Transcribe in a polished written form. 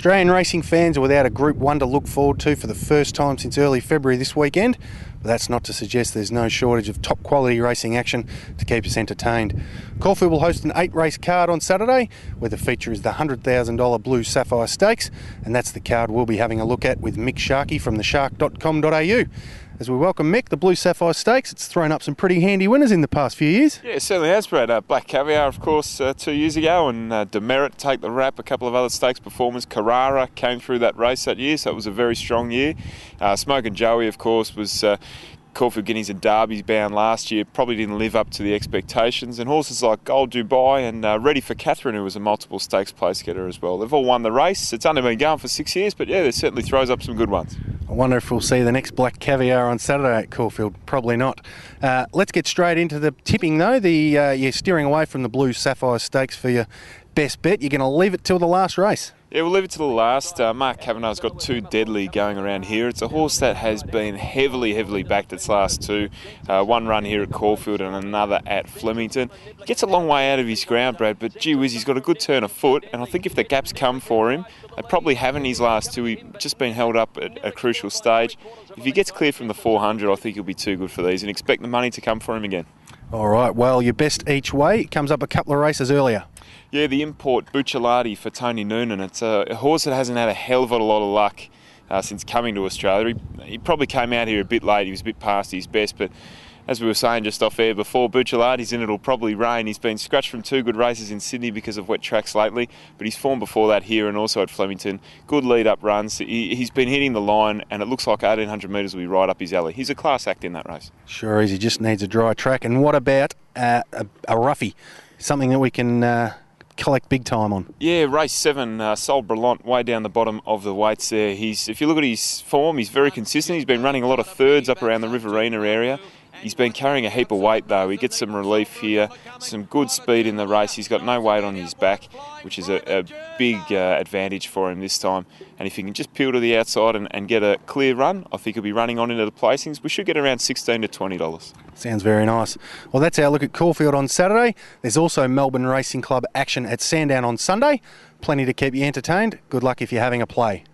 Australian racing fans are without a Group 1 to look forward to for the first time since early February this weekend, but that's not to suggest there's no shortage of top quality racing action to keep us entertained. Caulfield will host an 8-race card on Saturday, where the feature is the $100,000 Blue Sapphire Stakes, and that's the card we'll be having a look at with Mick Sharkie from theshark.com.au. As we welcome Mick, the Blue Sapphire Stakes, it's thrown up some pretty handy winners in the past few years. Yeah, it certainly has, Brad. Black Caviar, of course, 2 years ago, and Demerit take the rap. A couple of other stakes performers. Carrara came through that race that year, so it was a very strong year. Smoke and Joey, of course, was Caulfield Guineas and Derbies bound last year, probably didn't live up to the expectations. And horses like Gold Dubai and Ready for Catherine, who was a multiple stakes place getter as well. They've all won the race. It's only been going for 6 years, but yeah, it certainly throws up some good ones. I wonder if we'll see the next Black Caviar on Saturday at Caulfield. Probably not. Let's get straight into the tipping though. You're steering away from the Blue Sapphire Stakes for your best bet. You're going to leave it till the last race. Yeah, we'll leave it to the last. Mark Kavanagh's got 2 deadly going around here. It's a horse that has been heavily backed its last 2. One run here at Caulfield and another at Flemington. He gets a long way out of his ground, Brad, but gee whiz, he's got a good turn of foot, and I think if the gaps come for him, they probably haven't his last 2. He's just been held up at a crucial stage. If he gets clear from the 400, I think he'll be too good for these, and expect the money to come for him again. All right, well, your best each way comes up a couple of races earlier. Yeah, the import Bucciolati for Tony Noonan. It's a horse that hasn't had a hell of a lot of luck since coming to Australia. He probably came out here a bit late. He was a bit past his best, but as we were saying just off air before, Bucciolati's in it'll probably rain. He's been scratched from 2 good races in Sydney because of wet tracks lately, but he's formed before that here and also at Flemington. Good lead-up runs. He's been hitting the line, and it looks like 1,800 metres will be right up his alley. He's a class act in that race. Sure is. He just needs a dry track. And what about a roughie? Something that we can collect big time on. Yeah, race 7, Sol Brelant, way down the bottom of the weights there. If you look at his form, he's very consistent. He's been running a lot of thirds up around the Riverina area. He's been carrying a heap of weight though. He gets some relief here, some good speed in the race. He's got no weight on his back, which is a big advantage for him this time. And if he can just peel to the outside and get a clear run, I think he'll be running on into the placings. We should get around $16 to $20. Sounds very nice. Well, that's our look at Caulfield on Saturday. There's also Melbourne Racing Club action at Sandown on Sunday. Plenty to keep you entertained. Good luck if you're having a play.